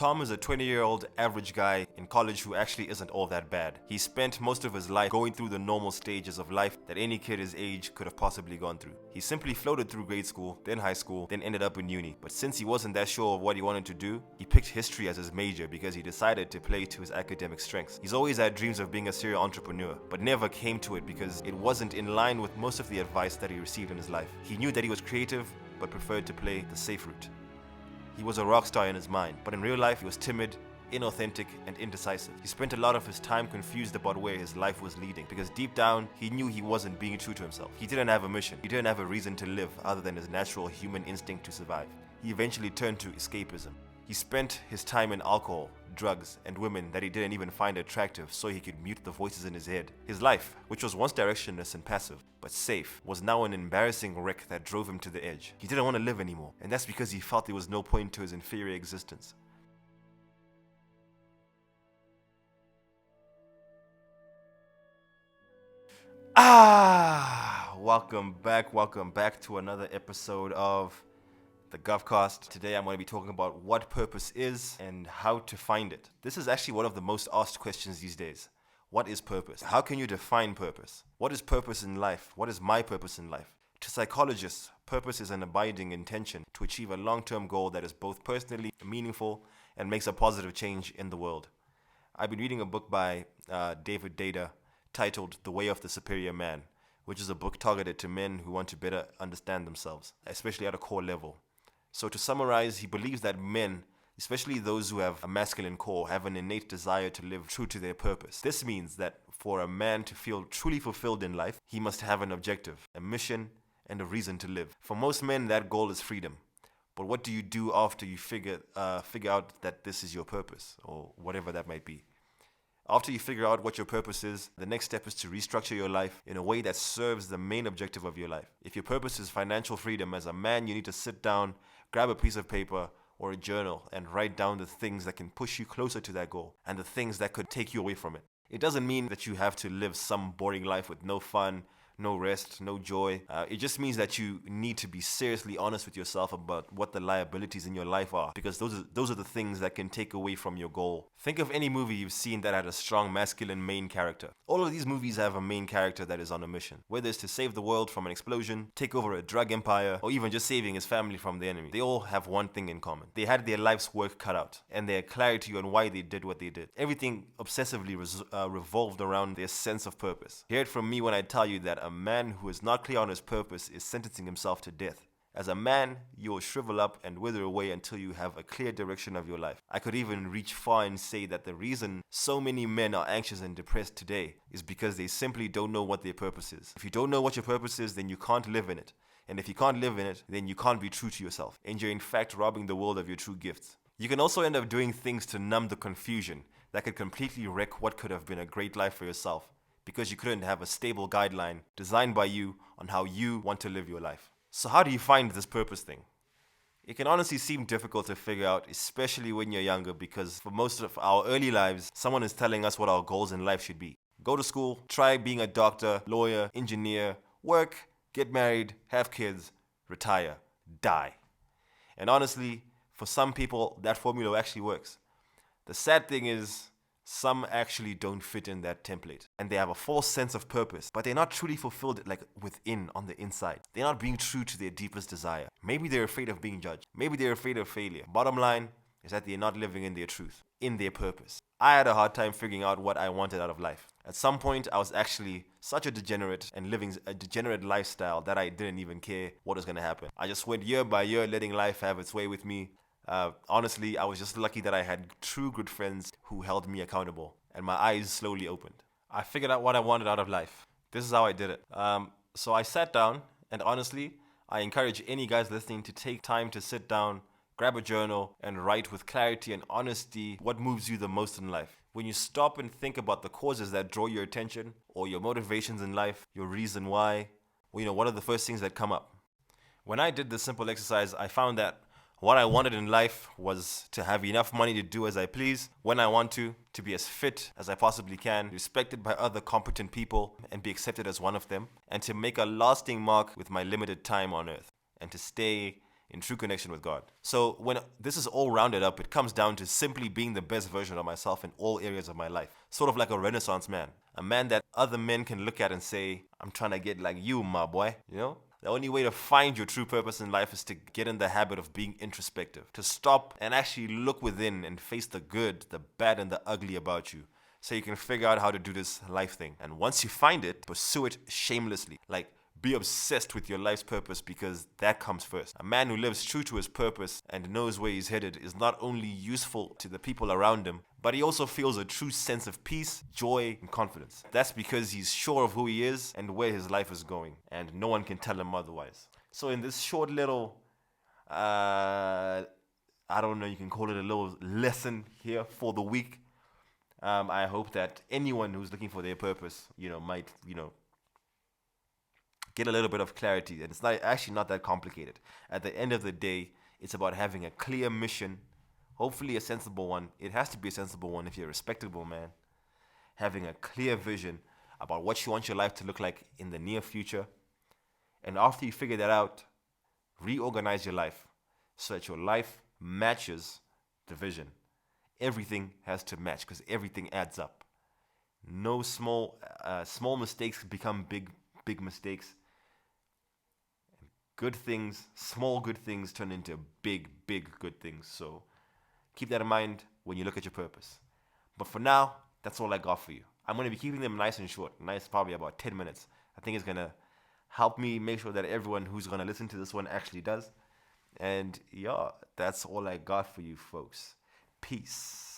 Tom is a 20-year-old average guy in college who actually isn't all that bad. He spent most of his life going through the normal stages of life that any kid his age could have possibly gone through. He simply floated through grade school, then high school, then ended up in uni. But since he wasn't that sure of what he wanted to do, he picked history as his major because he decided to play to his academic strengths. He's always had dreams of being a serial entrepreneur, but never came to it because it wasn't in line with most of the advice that he received in his life. He knew that he was creative, but preferred to play the safe route. He was a rock star in his mind, but in real life he was timid, inauthentic, and indecisive. He spent a lot of his time confused about where his life was leading because deep down he knew he wasn't being true to himself. He didn't have a mission. He didn't have a reason to live other than his natural human instinct to survive. He eventually turned to escapism. He spent his time in alcohol, drugs, and women that he didn't even find attractive so he could mute the voices in his head. His life, which was once directionless and passive, but safe, was now an embarrassing wreck that drove him to the edge. He didn't want to live anymore, and that's because he felt there was no point to his inferior existence. Welcome back to another episode of the GuvCast. Today I'm going to be talking about what purpose is and how to find it. This is actually one of the most asked questions these days. What is purpose? How can you define purpose? What is purpose in life? What is my purpose in life? To psychologists, purpose is an abiding intention to achieve a long-term goal that is both personally meaningful and makes a positive change in the world. I've been reading a book by David Data titled The Way of the Superior Man, which is a book targeted to men who want to better understand themselves, especially at a core level. So to summarize, he believes that men, especially those who have a masculine core, have an innate desire to live true to their purpose. This means that for a man to feel truly fulfilled in life, he must have an objective, a mission, and a reason to live. For most men, that goal is freedom. But what do you do after you figure out that this is your purpose, or whatever that might be? After you figure out what your purpose is, the next step is to restructure your life in a way that serves the main objective of your life. If your purpose is financial freedom, as a man, you need to sit down, grab a piece of paper or a journal and write down the things that can push you closer to that goal and the things that could take you away from it. It doesn't mean that you have to live some boring life with no fun, no rest, no joy. It just means that you need to be seriously honest with yourself about what the liabilities in your life are, because those are the things that can take away from your goal. Think of any movie you've seen that had a strong masculine main character. All of these movies have a main character that is on a mission, whether it's to save the world from an explosion, take over a drug empire, or even just saving his family from the enemy. They all have one thing in common. They had their life's work cut out, and they had clarity on why they did what they did. Everything obsessively revolved around their sense of purpose. Hear it from me when I tell you that a man who is not clear on his purpose is sentencing himself to death. As a man, you will shrivel up and wither away until you have a clear direction of your life. I could even reach far and say that the reason so many men are anxious and depressed today is because they simply don't know what their purpose is. If you don't know what your purpose is, then you can't live in it. And if you can't live in it, then you can't be true to yourself. And you're in fact robbing the world of your true gifts. You can also end up doing things to numb the confusion that could completely wreck what could have been a great life for yourself, because you couldn't have a stable guideline designed by you on how you want to live your life. So how do you find this purpose thing? It can honestly seem difficult to figure out, especially when you're younger, because for most of our early lives, someone is telling us what our goals in life should be. Go to school, try being a doctor, lawyer, engineer, work, get married, have kids, retire, die. And honestly, for some people, that formula actually works. The sad thing is, some actually don't fit in that template, and they have a false sense of purpose, but they're not truly fulfilled within, on the inside. They're not being true to their deepest desire. Maybe they're afraid of being judged. Maybe they're afraid of failure. Bottom line is that they're not living in their truth, in their purpose. I had a hard time figuring out what I wanted out of life. At some point, I was actually such a degenerate and living a degenerate lifestyle that I didn't even care what was going to happen. I just went year by year letting life have its way with me. Honestly, I was just lucky that I had true good friends who held me accountable, and my eyes slowly opened. I figured out what I wanted out of life. This is how I did it. So I sat down, and honestly, I encourage any guys listening to take time to sit down, grab a journal, and write with clarity and honesty what moves you the most in life. When you stop and think about the causes that draw your attention, or your motivations in life, your reason why, what are the first things that come up? When I did this simple exercise, I found that what I wanted in life was to have enough money to do as I please, when I want to be as fit as I possibly can, respected by other competent people, and be accepted as one of them, and to make a lasting mark with my limited time on earth, and to stay in true connection with God. So when this is all rounded up, it comes down to simply being the best version of myself in all areas of my life. Sort of like a Renaissance man. A man that other men can look at and say, I'm trying to get like you, my boy. You know? The only way to find your true purpose in life is to get in the habit of being introspective. To stop and actually look within and face the good, the bad, and the ugly about you. So you can figure out how to do this life thing. And once you find it, pursue it shamelessly. Like, be obsessed with your life's purpose because that comes first. A man who lives true to his purpose and knows where he's headed is not only useful to the people around him, but he also feels a true sense of peace, joy, and confidence. That's because he's sure of who he is and where his life is going, and no one can tell him otherwise. So in this short little, I don't know, you can call it a little lesson here for the week. I hope that anyone who's looking for their purpose, might, get a little bit of clarity. And it's not that complicated. At the end of the day, it's about having a clear mission, hopefully a sensible one. It has to be a sensible one if you're a respectable man. Having a clear vision about what you want your life to look like in the near future. And after you figure that out, reorganize your life so that your life matches the vision. Everything has to match because everything adds up. No small mistakes become big mistakes. Good things, small good things turn into big good things. So keep that in mind when you look at your purpose. But for now, that's all I got for you. I'm going to be keeping them nice and short. Nice, probably about 10 minutes. I think it's going to help me make sure that everyone who's going to listen to this one actually does. And yeah, that's all I got for you folks. Peace.